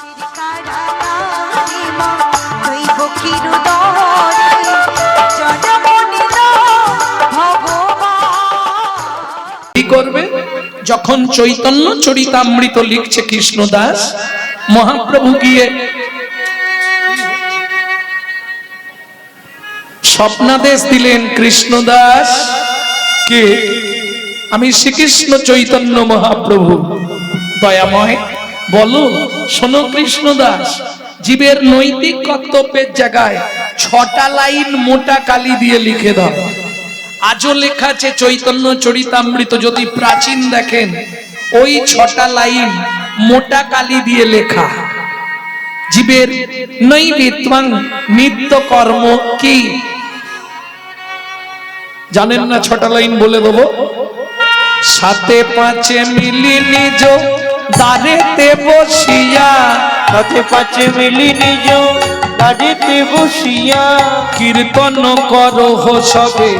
কি করবে? যখন চৈতন্য চরিতামৃত লিখছে কৃষ্ণদাস, মহাপ্রভু গিয়ে স্বপ্নাদেশ দিলেন, কৃষ্ণদাস কে? আমি শ্রীকৃষ্ণ চৈতন্য মহাপ্রভু, দয়াময় বলো। শোনো কৃষ্ণদাস, জীবের নৈতিক কর্তব্যের জায়গায় 6টা লাইন মোটা কালি দিয়ে লিখে দাও। আজও লেখা আছে চৈতন্য চরিতামৃত, যদি প্রাচীন দেখেন ওই 6টা লাইন মোটা কালি দিয়ে লেখা। জীবের নৈবিত্বাং নিত্য কর্ম কি জানেন না? 6টা লাইন বলে দেবো। সাথে পাঁচে মিলি নিজ দাঁড়েতে বসিয়া, সাথে পাঁচে মিলি নিজ দাঁড়েতে বসিয়া, কীর্তন করহ সবে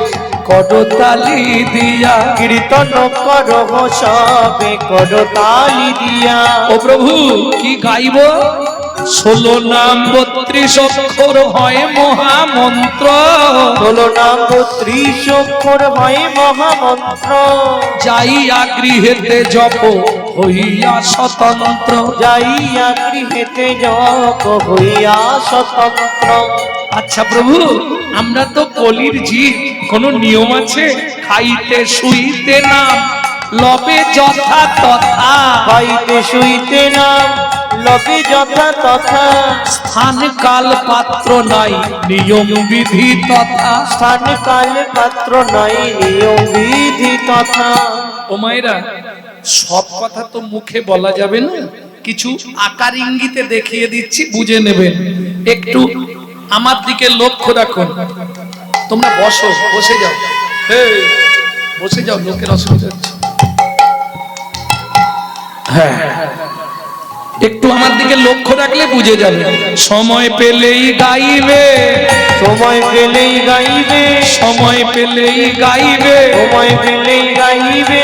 করতালি দিয়া, কীর্তন করহ সবে করতালি দিয়া। ও প্রভু কি গাইব? 16 নাম 32 অক্ষর হয় মহামন্ত্র, 16 নাম 32 অক্ষর হয় মহামন্ত্র। যাইয়া গৃহেতে জপ হইয়া স্বতন্ত্র, যাইয়া গৃহেতে জপ হইয়া স্বতন্ত্র। আচ্ছা প্রভু, আমরা তো কলির জীব, কোন নিয়ম আছে? খাইতে শুইতে নাম লবে যথা তথা, খাইতে শুইতে নাম লবে যথা তথা, স্থান কাল পাত্র নাই নিয়ম বিধি তথা, স্থান কাল পাত্র নাই নিয়ম বিধি তথা। ও মায়েরা, সব কথা তো মুখে বলা যাবে না, কিছু আকার ইঙ্গিতে দেখিয়ে দিচ্ছি, বুঝে নেবেন। একটু আমার দিকে লক্ষ্য রাখুন। তোমরা বসো, বসে যাও, বসে যাও, লোকের অসুবিধা হচ্ছে। হ্যাঁ, একটু আমার দিকে লক্ষ্য রাখলে বুঝে যাবে। সময় পেলেই গাইবে, সময় পেলেই গাইবে, সময় পেলেই গাইবে, সময় পেলেই গাইবে,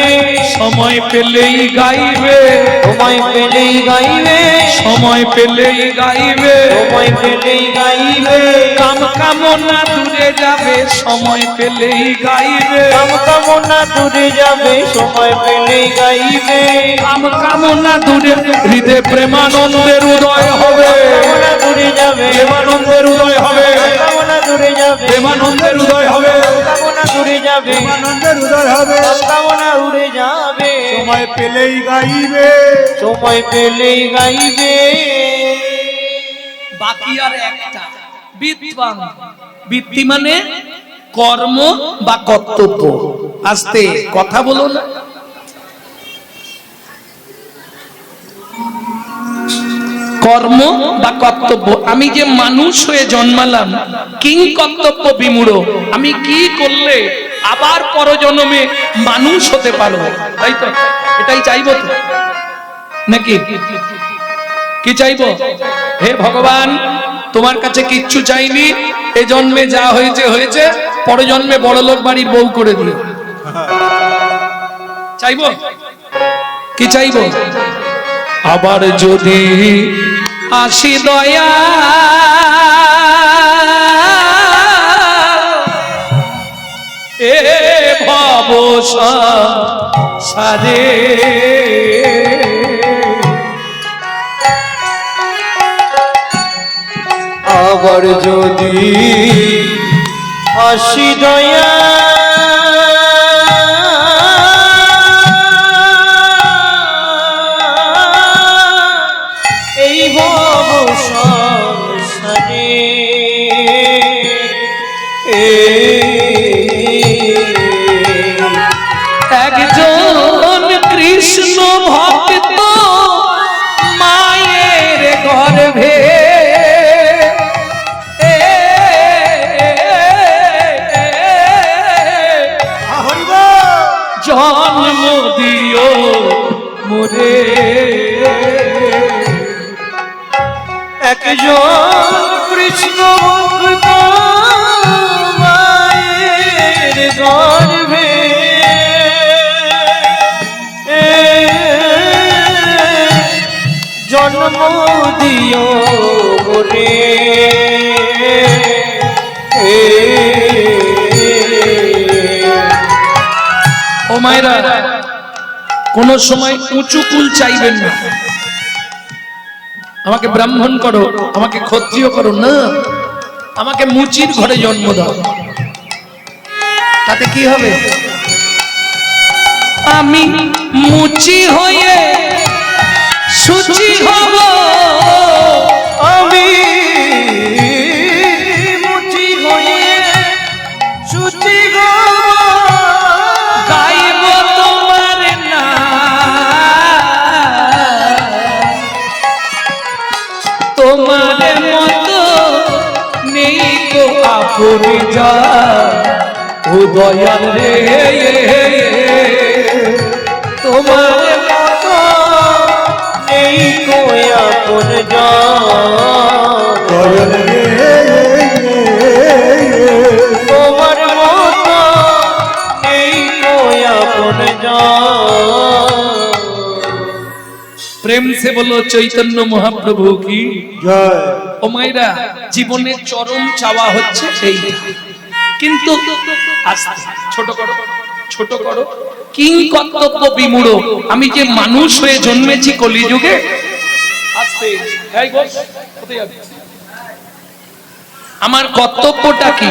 সময় পেলেই গাইবে, সময় পেলেই গাইবে, সময় পেলেই গাইবে, সময় পেলেই গাইবে। কাম কামনা দূরে যাবে, সময় পেলেই গাইবে, কাম কামনা দূরে যাবে, সময় পেলেই গাইবে। কাম কামনা দূরে, হৃদয়ে প্রেমানন্দের উদয় হবে, কামনা দূরে যাবে, প্রেমানন্দের উদয় হবে, কামনা দূরে যাবে, প্রেমানন্দের উদয় হবে, কামনা দূরে যাবে, আনন্দের উদয় হবে। কামনা উড়ে যাবে। সময় পেলেই গাইবে, সময় পেলেই গাইবে। বাকি আর একটা, বিদ্বাং। বৃত্তি মানে কর্ম বা কর্তব্য। আস্তে কথা বলো না। কর্ম বা কর্তব্য। আমি যে মানুষ হয়ে জন্মালাম, কিং কর্তব্য বিমূঢ়, আমি কি করলে আবার পরজন্মে মানুষ হতে পারবো, তাই তো? এটাই চাইবো তো নাকি? কি চাইবো? হে ভগবান, তোমার কাছে কিচ্ছু চাইনি, এ জন্মে যা হয়েছে হয়েছে, পরজন্মে বড়লোক বাড়ির বউ করে দিও। চাইবো? কি চাইবো? আবার যদি আসি দয়া, এ ভব সংসারে, আবার যদি আসি দয়া, এই ভব সংসারে, একজন কৃষ্ণ ভক্ত মায়ের গর্ভে জন্ম দিও মোরে, একজন কৃষ্ণ ভক্ত মায়ের গর্ভে জন্ম জন্ম দিও মোরে ও মায়েরা, কোন সময় উঁচু কুল চাইবেন না, আমাকে ব্রাহ্মণ করো, আমাকে ক্ষত্রিয় করো না, আমাকে মুচির ঘরে জন্ম দাও। তাতে কি হবে? আমি মুচি হয়ে সুচি হব, আমি মুচি হয়ে সুচি গো গাইব তোমার নাম, তোমার মতো নেই গো আপন যা, ও দয়াল রে, তোমার মতো নেই গো আপন দয়াল রে, তোমার মতো নেই গো আপন প্রেম সে বলো চৈতন্য মহাপ্রভু কি জয়। ও মায়েরা, জীবনের চরম চাওয়া হচ্ছে এইটা, কিন্তু আস্তে ছোট করো, ছোট করো। কিং কর্তব্য বিমূঢ়, আমি যে মানুষ হয়ে জন্মেছি কলিযুগে, আস্তে, এই বস, কোথায় যাবি? আমার কর্তব্যটা কি?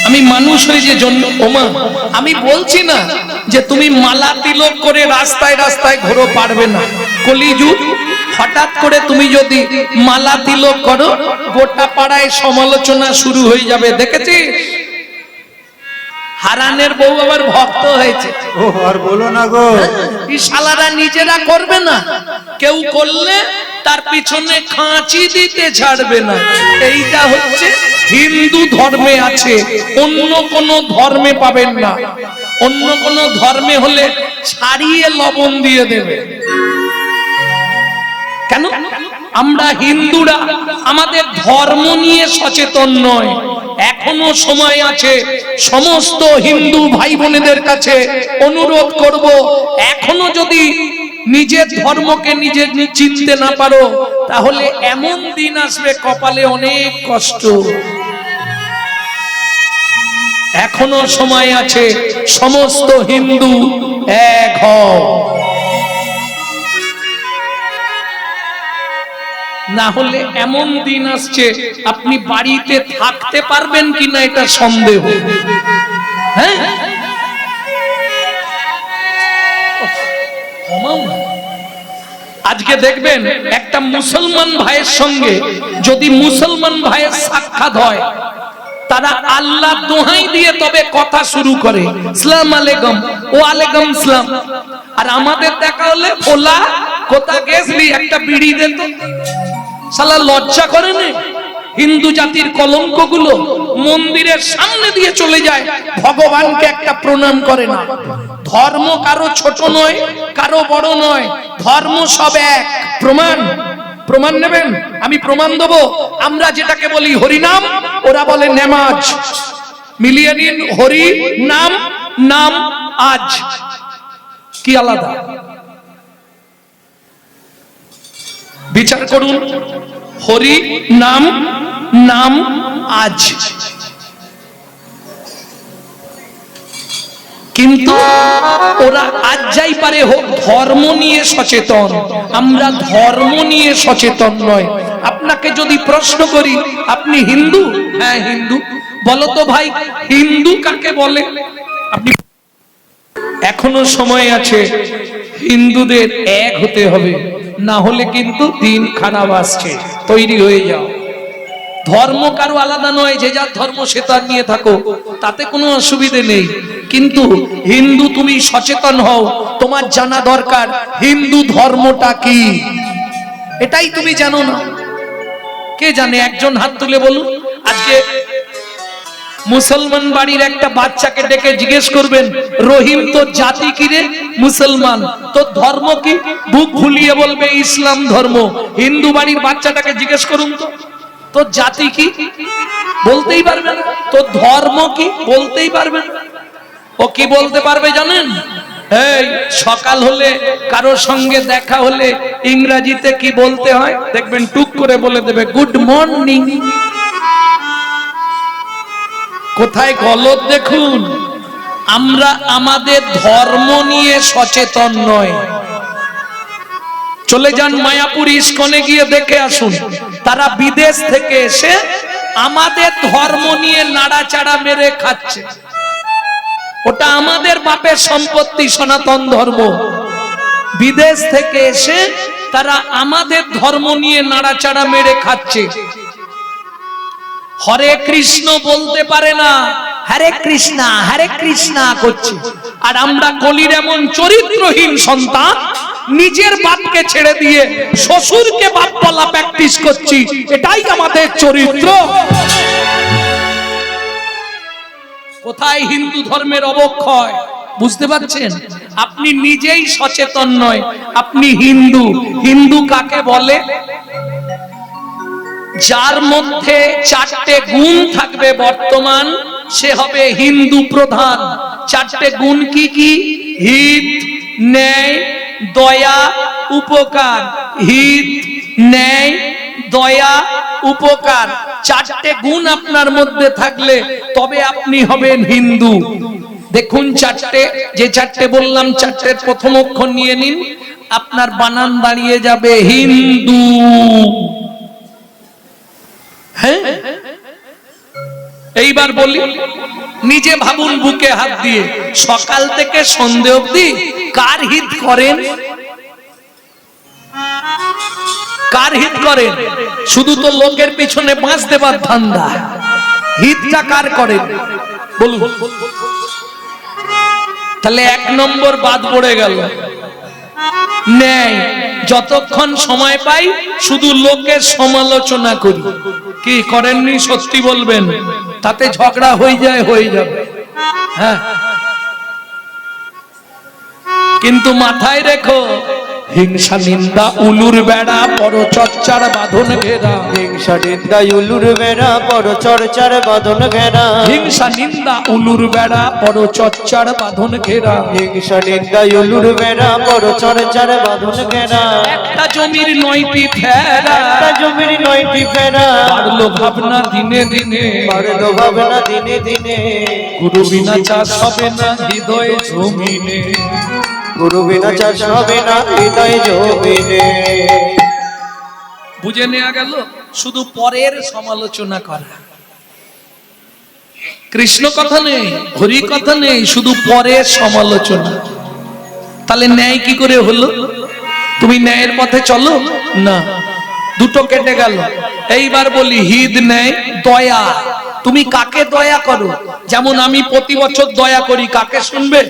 আমি মানুষ হয়ে যে জন্ম, ওমা আমি বলছি না যে তুমি মালা তিলক করে রাস্তায় রাস্তায় ঘোরো, পারবে না। কলিযুগ, হঠাৎ করে তুমি যদি মালা তিলক করো, গোটা পাড়ায় সমালোচনা শুরু হয়ে যাবে। দেখেছিস হারানের বউ আবার ভক্ত হয়েছে, ও আর বলো না গো, এই শালারা নিজেরা করবে না, কেউ করলে তার পিছনে খাঁচি দিতে ছাড়বে না। এইটা হচ্ছে হিন্দু ধর্মে আছে, অন্য কোন ধর্মে পাবেন না। অন্য কোন ধর্মে হলে ছাড়িয়ে লবণ দিয়ে দেবে। কেন? আমরা হিন্দুরা আমাদের ধর্ম নিয়ে সচেতন নয়। এখনো সময় আছে, সমস্ত হিন্দু ভাই বোনেদের কাছে অনুরোধ করব, এখনো যদি নিজের ধর্মকে নিজে চিনতে না পারো, তাহলে এমন দিন আসবে কপালে অনেক কষ্ট। এখনো সময় আছে, সমস্ত হিন্দু এক হও, না হলে এমন দিন আসছে আপনি বাড়িতে থাকতে পারবেন কিনা এটা সন্দেহ। হ্যাঁ, আজকে দেখবেন একটা মুসলমান ভাইয়ের সঙ্গে যদি মুসলমান ভাইয়ের সাক্ষাৎ হয়, তারা আল্লাহ দোহাই দিয়ে তবে কথা শুরু করে, আসসালামু আলাইকুম, ওয়া আলাইকুম সালাম। আর আমাদের দেখা হলে ওলা কোথা গেছলি, একটা বিড়ি দে তো। শালা লজ্জা করে না? হিন্দু জাতির কলঙ্ক গুলো মন্দিরের সামনে দিয়ে চলে যায়, ভগবানকে একটা প্রণাম করে না। ধর্ম কারো ছোট নয়, কারো বড় নয়, ধর্ম সব এক। প্রমাণ, প্রমাণ নেবেন? আমি প্রমাণ দেবো। আমরা যেটাকে বলি হরিনাম, ওরা বলে নেমাজ। মিলিয়ে নিন, হরি নাম, নাম আজ কি আলাদা? বিচার করুন, হরি নাম, নাম আজ। কিন্তু ওরা আজ যাই পারে হোক ধর্ম নিয়ে সচেতন, আমরা ধর্ম নিয়ে সচেতন নয়। আপনাকে যদি প্রশ্ন করি আপনি হিন্দু? হ্যাঁ হিন্দু। বলো তো ভাই হিন্দু কাকে বলে? আপনি এখনো সময় আছে, হিন্দুদের এক হতে হবে, না হলে কিন্তু দিন খারাপ আসছে। তৈরি হয়ে যাও। ধর্ম কারো আলাদা নয়, যে যার ধর্ম সে তার নিয়ে থাকো, তাতে কোনো অসুবিধে নেই। কিন্তু হিন্দু তুমি সচেতন হও, তোমার জানা দরকার হিন্দু ধর্মটা কি, এটাই তুমি জানো না। কে জানে? একজন হাত তুলে বলুন। আজকে মুসলমান বাড়ির একটা বাচ্চাকে ডেকে জিজ্ঞেস করবেন, রহিম তোর জাতি কি রে? মুসলমান। তোর ধর্ম কি? বুক ফুলিয়ে বলবে ইসলাম ধর্ম। হিন্দু বাড়ির বাচ্চাটাকে জিজ্ঞেস করুন তো, তোর জাতি কি? বলতেই পারবে না। তোর ধর্ম কি? বলতেই পারবে না। ও কি বলতে পারবে জানেন? এই সকাল হলে কারোর সঙ্গে দেখা হলে ইংরেজিতে কি বলতে হয় দেখবেন, টুক করে বলে দেবে গুড মর্নিং। কোথায় গলত দেখুন, আমরা আমাদের ধর্ম নিয়ে সচেতন নয়। চলে যান মায়াপুর ইস্কনে গিয়ে দেখে আসুন, তারা বিদেশ থেকে এসে আমাদের ধর্ম নিয়ে নাড়াচাড়া মেরে খাচ্ছে। ওটা আমাদের বাপের সম্পত্তি, সনাতন ধর্ম। বিদেশ থেকে এসে তারা আমাদের ধর্ম নিয়ে নাড়াচাড়া মেরে খাচ্ছে। হরে কৃষ্ণ বলতে পারে না, হরে কৃষ্ণা করছে। আর আমরা কলির এমন চরিত্রহীন সন্তান, নিজের বাপকে ছেড়ে দিয়ে শ্বশুরকে বাপ বলা প্র্যাকটিস করছি। এটাই আমাদের চরিত্র। কোথায় হিন্দু ধর্মের অবক্ষয় বুঝতে পারছেন? আপনি নিজেই সচেতন নয়, আপনি হিন্দু। হিন্দু কাকে বলে? যার মধ্যে চারটে গুণ থাকবে বর্তমান, সে হবে হিন্দু প্রধান। চারটে গুণ কি কি? হিত, ন্যায়, দয়া, উপকার। হিত, ন্যায়, দয়া, উপকার। চারটে গুণ আপনার মধ্যে থাকলে তবে আপনি হবেন হিন্দু। দেখুন চারটে, যে চারটে বললাম, চারটের প্রথম অক্ষর নিয়ে নিন, আপনার বানান দাঁড়িয়ে যাবে হিন্দু। হ্যাঁ, এইবার বলি, নিজে ভাবুন বুকে হাত দিয়ে, সকাল থেকে সন্ধে অবধি কার হিত করেন? কার হিত করেন? শুধু তো লোকের পিছনে বাঁশ দেবার ধান্দা। হিতটা কার করেন বলুন? তাহলে এক নম্বর বাদ পড়ে গেল। ন্যায়, যতক্ষণ সময় পাই শুধু লোকের সমালোচনা করি। কি করেননি? সত্যি বলবেন, তাতে ঝগড়া হয়ে যাবে। হ্যাঁ, কিন্তু মাথায় রেখো, হিংসা নিন্দা উলুর বেড়া, পরচর্চার বাঁধন ঘেরা। হিংসা নিন্দা উলুর বেড়া, পরচর্চার বাঁধন ঘেরা। হিংসা নিন্দা উলুর বেড়া, পরচর্চার বাঁধন ঘেরা। হিংসা নিন্দা উলুর বেড়া, পরচর্চার বাঁধন ঘেরা। একটা জমির 9টি ফেরা, একটা জমির 9টি ফেরা। বাড়লো ভাবনা দিনে দিনে, বাড়লো ভাবনা দিনে দিনে। গুরু বিনা চাষ হবে না হৃদয় জমিনে। গুরু বিনা চাষ হবে না হৃদয় জমিনে। বুঝে নেওয়া গেল? শুধু পরের সমালোচনা করা। কৃষ্ণ কথা নেই, হরি কথা নেই, শুধু পরের সমালোচনা। তাহলে ন্যায় কি করে হলো? তুমি ন্যায়ের পথে চলো না, দুটো কেটে গেল। এইবার বলি হিত, ন্যায়, দয়া। তুমি কাকে দয়া করো? যেমন আমি প্রতি বছর দয়া করি, কাকে শুনবে?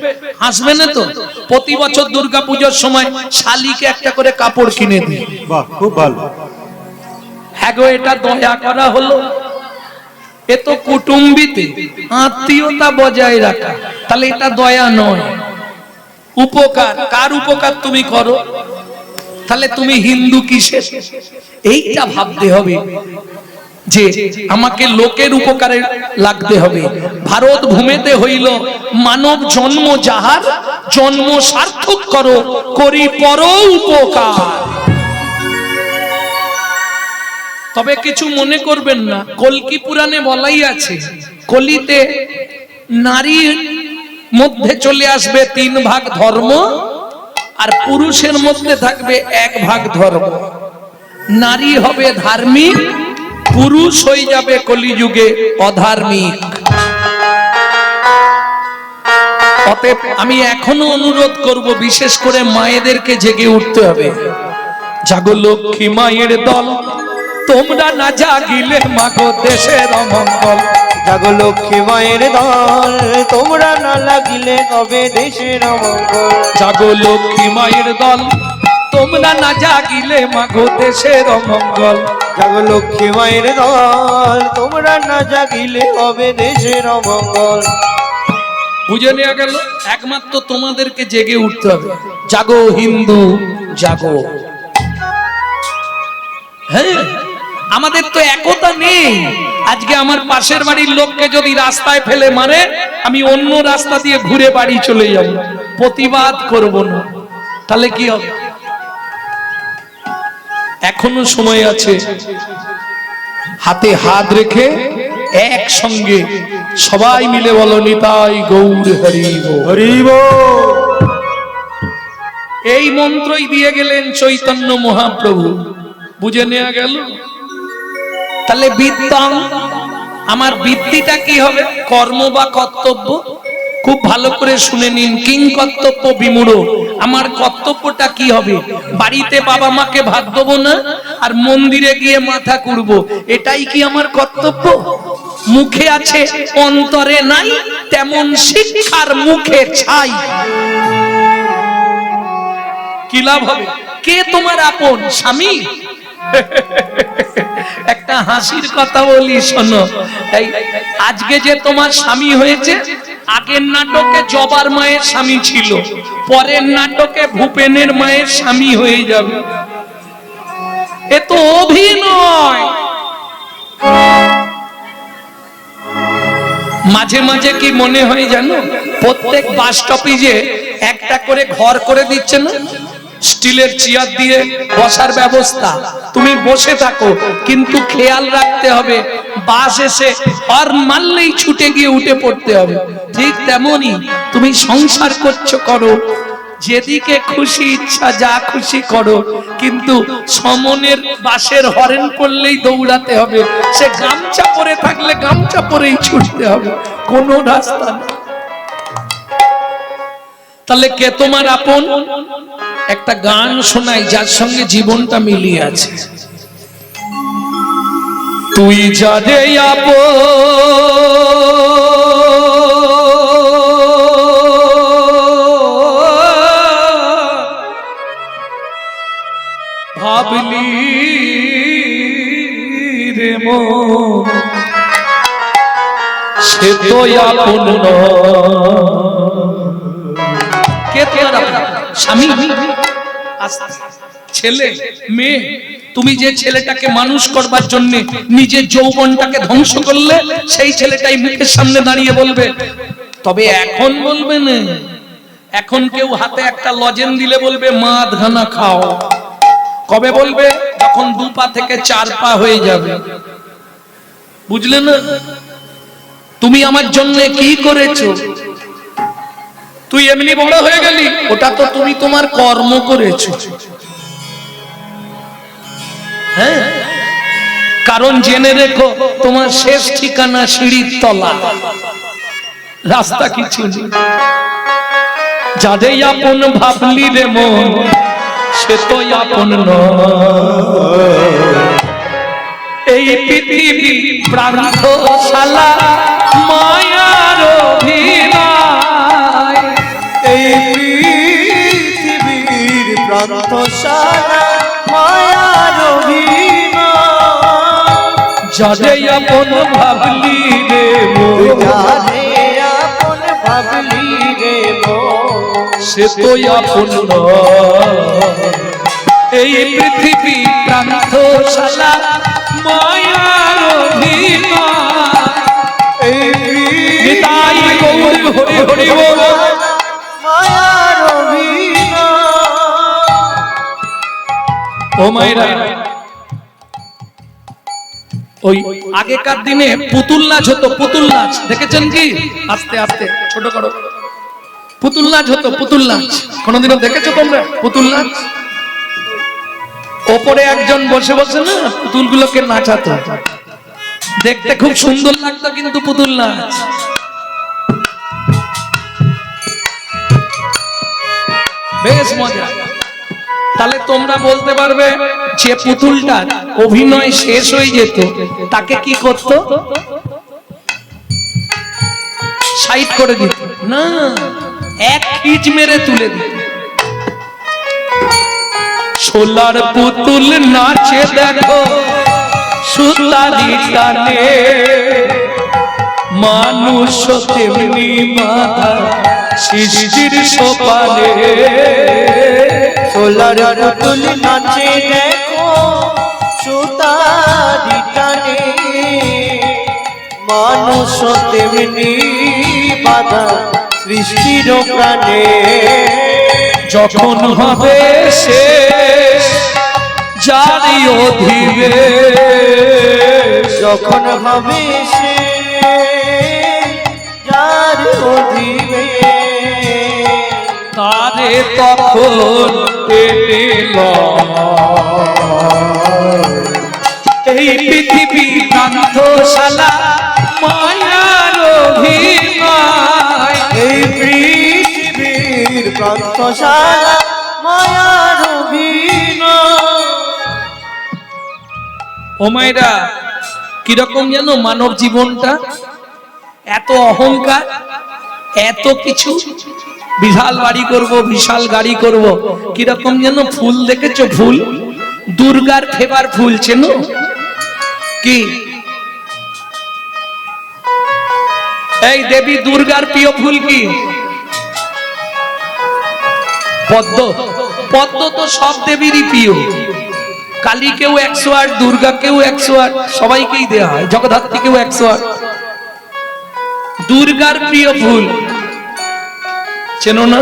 হাসবে না তো? প্রতি বছর দুর্গাপূজার সময় শালিকে একটা করে কাপড় কিনে দিই। বাহ, খুব ভালো। হ্যাঁ গো, এটা দয়া করা হলো? এ তো কুটুম্বিতে আত্মীয়তা বজায় রাখা। তাহলে এটা দয়া নয়। উপকার, কার উপকার তুমি করো? তাহলে তুমি হিন্দু কিসের? এইটা ভাবতে হবে যে আমাকে লোকের উপকারে লাগতে হবে। ভারত ভূমিতে হইল মানব জন্ম, যাহার জন্ম সার্থক করো, করি পর উপকার। তবে কিছু মনে করবেন না, কল্কি পুরাণে বলাই আছে, কলিতে নারীর মধ্যে চলে আসবে 3 ভাগ ধর্ম, আর পুরুষের মধ্যে থাকবে 1 ভাগ ধর্ম। নারী হবে ধার্মিক, পুরুষ হয়ে যাবে কলিযুগে অধার্মিক। অতএব আমি এখনো অনুরোধ করব, বিশেষ করে মায়েদেরকে জেগে উঠতে হবে। জাগো লক্ষ্মী মায়ের দল, তোমরা না জাগিলে মাগো দেশের অমঙ্গল। জাগো লক্ষ্মী মায়ের দল, তোমরা না লাগিলে হবে দেশের অমঙ্গল। জাগো লক্ষ্মী মায়ের দল, তোমরা না জাগিলে মাগো দেশের অমঙ্গল। জাগো লক্ষ্মী মায়ের দল, তোমরা না জাগিলে হবে দেশের অমঙ্গল। বুঝে নেওয়া গেল? একমাত্র তোমাদেরকে জেগে উঠতে হবে। জাগো হিন্দু, জাগো। হ্যাঁ, আমাদের তো একতা নেই। আজকে আমার পাশের বাড়ির লোককে যদি রাস্তায় ফেলে মারে, আমি অন্য রাস্তা দিয়ে ঘুরে বাড়ি চলে যাব, প্রতিবাদ করব না। তাহলে কি হবে? এখনো সময় আছে, হাতে হাত রেখে একসঙ্গে সবাই মিলে বলো নিতাই গৌর হরি বল। হরি বল। এই মন্ত্রই দিয়ে গেলেন চৈতন্য মহাপ্রভু, বুঝে নেওয়া গেল। তাহলে বিদ্যাং, আমার বৃত্তিটা কি হবে? কর্ম বা কর্তব্য। খুব ভালো করে শুনে নিন, কিং কর্তব্য বিমূঢ়, আমার কর্তব্যটা কি হবে? বাড়িতে বাবা মাকে ভাত দেবো না আর মন্দিরে গিয়ে মাথা কুড়বো, এটাই কি আমার কর্তব্য? মুখে আছে অন্তরে নাই, তেমন শিক্ষার মুখে ছাই। কি লাভ হবে? কে তোমার আপন? স্বামী? একটা হাসির কথা বলি শোনো, আজকে যে তোমার স্বামী হয়েছে, আগের নাটকে জবার মায়ের স্বামী ছিল, পরের নাটকে ভূপেনের মায়ের স্বামী হয়ে যাবে। এ তো অভিনয়। মাঝে মাঝে কি মনে হয় জানো, প্রত্যেক বাস স্টপেজে একটা করে ঘর করে দিচ্ছে না, স্টিলের চেয়ার দিয়ে বসার ব্যবস্থা। তুমি বসে থাকো, কিন্তু খেয়াল রাখতে হবে বাস এসে হর্ন মারলেই ছুটে গিয়ে উঠে পড়তে হবে। ঠিক তেমনি তুমি সংসার করছো, করো, যেদিকে খুশি ইচ্ছা যা খুশি করো, কিন্তু সমনের বাসের হরেন করলেই দৌড়াতে হবে। সে গামছা পরে থাকলে গামছা পরেই ছুটতে হবে, কোনো রাস্তা নেই। তাহলে কে তোমার আপন? একটা গান শোনাই যার সঙ্গে জীবনটা মিলিয়ে আছে। তুই যারে আপন ভাবলি রে মন, সে তো আপন নয়। কে তোমার আপন? স্বামী, ছেলে, মেয়ে? তুমি যে ছেলেটাকে মানুষ করবার জন্য নিজের যৌবনটাকে ধ্বংস করলে, সেই ছেলেটাই মুখের সামনে দাঁড়িয়ে বলবে। তবে এখন বলবে না, এখন কেউ হাতে একটা লজেন দিলে বলবে মা আধখানা খাও। কবে বলবে? যখন 2 পা থেকে 4 পা হয়ে যাবে। বুঝলে না? তুমি আমার জন্য কি করেছো? তুই এমনি বড় হয়ে গেলি, ওটা তো তুমি তোমার কর্ম করেছো। হ্যাঁ, কারণ জেনে রেখো, তোমার শেষ ঠিকানা সিঁড়ির তলা, রাস্তা কিছু নেই। যাদের আপন ভাবলি রে মন, সে তো আপন নয়। এই পৃথিবী প্রান্তশালা মায়ার অভিনয়, এই পৃথিবীর প্রান্তশালা মায়ার অভিনয়। যারে আপন ভাবলি রে মন, যারে আপন ভাবলি রে মন, সে তো আপন নয়। এই পৃথিবী প্রান্তশালা মায়ার অভিনয়। নিতাই গৌর হরি হরি বল। মায়ার অভিনয়। ও মায়েরা, ওই আগেকার দিনে পুতুল নাচ হতো, পুতুল নাচ দেখেছেন কি? আস্তে আস্তে ছোট করো। পুতুল নাচ হতো, পুতুল নাচ কোনোদিনও দেখেছো তোমরা? পুতুল নাচ ওপরে একজন বসে বসে না পুতুলগুলোকে নাচাতো, দেখতে খুব সুন্দর লাগতো, কিন্তু পুতুল নাচ। বেশ মজা। তাহলে তোমরা বলতে পারবে, যে পুতুলটা অভিনয় শেষ হয়ে যেত তাকে কি করতো? সাইড করে দিত না, এক খিচ মেরে তুলে দিত। সোলার পুতুল নাচে দেখো সুতারি টানে, মানুষ তেমনি মাথা সৃষ্টির সোপানে। সোলার পুতুল নাচে দেখো সুতারি রহস্য তেমনি বাধা সৃষ্টির প্রাণে। যখন হবে শেষ জারি অধিবেশ, যখন হবে সে যার অধিবেশ, তারে তখন টেনে লয়। এই পৃথিবী কান্তশালা মায়ার অভিনয়, এই পৃথিবীর প্রান্তশালা মায়ার অভিনয়। ও মায়েরা, কিরকম যেন মানব জীবনটা, এত অহংকার, এত কিছু, বিশাল বাড়ি করব, বিশাল গাড়ি করব, কিরকম যেন ফুল দেখেছো? ফুল দুর্গার ফেভার ফুল চেনো কি? এই দেবী দুর্গার প্রিয় ফুল কি? পদ্ম। পদ্ম তো সব দেবীরই প্রিয়। কালীকেও 108, দুর্গাকেও 108, সবাইকেই দেওয়া হয়, জগদ্ধাত্রীকেও 108। দুর্গার প্রিয় ফুল চেনো না?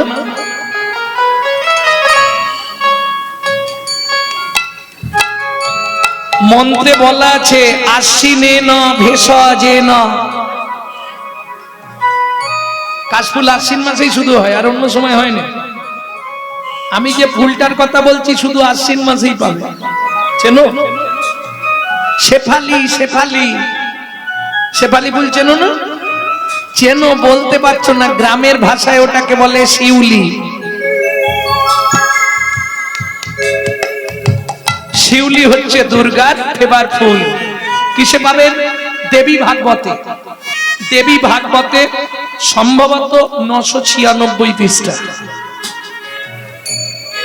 মন্ত্রে বলা আছে আশ্বিনে না ভেষজে না। কাশফুল আশ্বিন মাসেই শুধু হয়, আর অন্য সময় হয় না। আমি যে ফুলটার কথা বলছি শুধু আশ্বিন মাসেই পাবে। চেনো? শেফালি। শেফালি, শেফালি ফুল চেনো না? চেনো বলতে পারছো না, গ্রামের ভাষায় ওটাকে বলে শিউলি। শিউলি হচ্ছে দুর্গার ফেভার ফুল। কিসে পাবেন? দেবী ভাগবতে। দেবী ভাগবতে সম্ভবত 996 পৃষ্ঠা।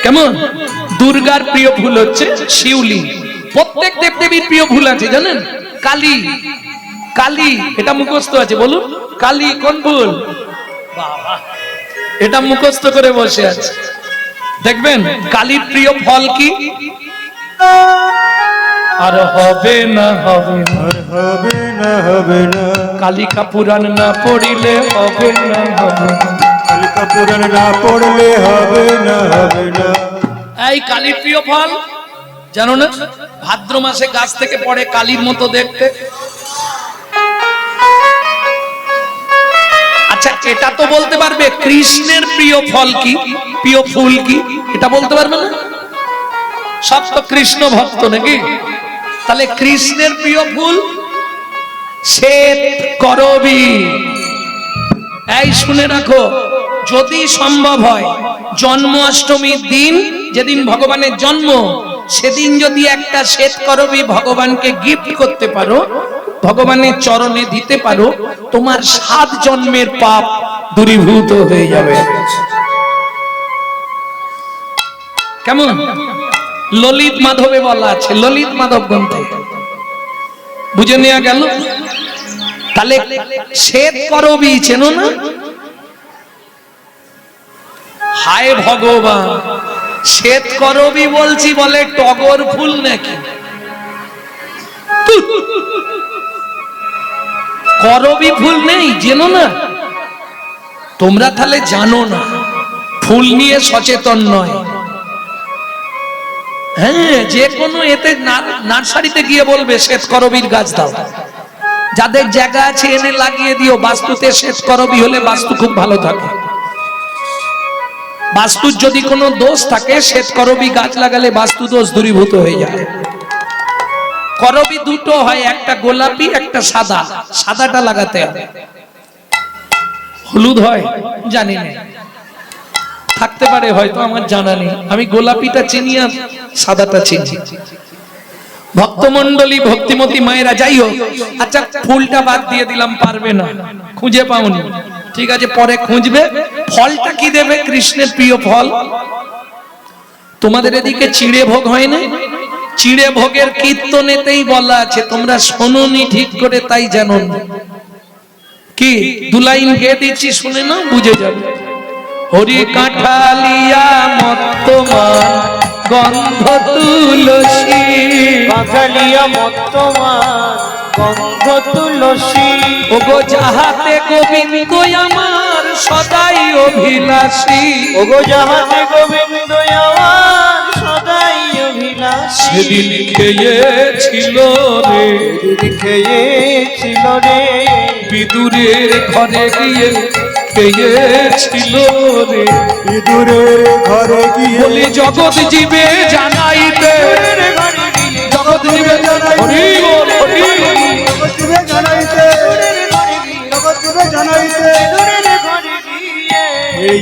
কেমন? দুর্গার প্রিয় ফুল হচ্ছে শিউলি। প্রত্যেক দেবদেবীর প্রিয় ফুল আছে জানেন? কালী। কালী, এটা মুখস্থ আছে, বলুন কালী কোন ফুল? বাবা, এটা মুখস্থ করে বসে আছে। দেখবেন কালীর প্রিয় ফল কি? আর হবে না, হবে না, আর হবে না, হবে না, কালিকা পুরাণ না পড়িলে হবে না, হবে না। কালিকা পুরাণ না পড়লে হবে না, হবে না। এই কালীর প্রিয় ফল জানো না? ভাদ্র মাসে গাছ থেকে পড়ে কালীর মতো দেখতে। আচ্ছা, এটা তো বলতে পারবে কৃষ্ণের প্রিয় ফল কি, প্রিয় ফুল কি? এটা বলতে পারবে না? সব তো কৃষ্ণ ভক্ত নাকি? তাহলে কৃষ্ণের প্রিয় ফুল শ্বেত করবী। এই শুনে রাখো, যদি সম্ভব হয় জন্মাষ্টমীর দিন, যেদিন ভগবানের জন্ম, সেদিন যদি একটা শ্বেত করবী ভগবানকে গিফট করতে পারো, ভগবানের চরণে দিতে পারো, তোমার 7 জন্মের পাপ দূরীভূত হয়ে যাবে। কেমন? ললিত মাধবে বলা আছে, ললিত মাধব গ্রন্থে বুঝে নেওয়া গেল। তাহলে শ্বেত করবী চেনো না? হায় ভগবান, শ্বেত করবী বলছি বলে টগর ফুল নাকি? করবী ফুল নেই, জেনো না? তোমরা তাহলে জানো না, ফুল নিয়ে সচেতন নয়। হ্যাঁ, যে কোনো এতে নার্সারিতে গিয়ে বলবে শ্বেত করবীর গাছ দাও, যাদের জায়গা আছে এনে লাগিয়ে দিও। বাস্তুতে শ্বেত করবী হলে বাস্তু খুব ভালো থাকে। বাস্তুর যদি কোনো দোষ থাকে, শ্বেত করবী গাছ লাগালে বাস্তু দোষ দূরীভূত হয়ে যায়। করবী দুটো হয়, একটা গোলাপি একটা সাদা। সাদাটা লাগাতে হবে। হলুদ হয় জানি না, থাকতে পারে হয়তো, আমার জানা নেই। আমি গোলাপিটা চিনি আর সাদাটা চিনি। ভক্তমন্ডলী, ভক্তিমতী মায়েরা, যাই হোক। আচ্ছা, ফুলটা বাদ দিয়ে দিলাম, পারবে না, খুঁজে পাওনি, ঠিক আছে, পরে খুঁজবে। ফলটা কি দেবে? কৃষ্ণের প্রিয় ফল। তোমাদের এদিকে চিড়ে ভোগ হয় না? চিড়ে ভোগের কীর্তনেতেই বলা আছে, তোমরা শোনোনি ঠিক করে, তাই জানো না। কি 2 লাইন গেয়ে দিচ্ছি, শুনে না, বুঝে যাবে। হরি কাঁঠালিয়া মত্তমান গন্ধ তুলসী, কাঁঠালিয়া মত্তমান গন্ধ তুলসী। ওগো যাহাতে গোবিন্দ আমার সদাই অভিলাষী, ওগো যাহাতে গোবিন্দ আমার সদাই অভিলাষী। সেদিন খেয়েছিল রে, খেয়েছিল রে বিদুরের ঘরে গিয়ে খেয়েছিল রে। ইঁদুরের ঘরে গিয়ে বলি জগৎ জীবে জানাইতে, জগৎ জীবে হরি বল, হরি বল। জগৎজীবে জানাইতে, জগৎজীবে জানাইতে, ঘরে গিয়ে এ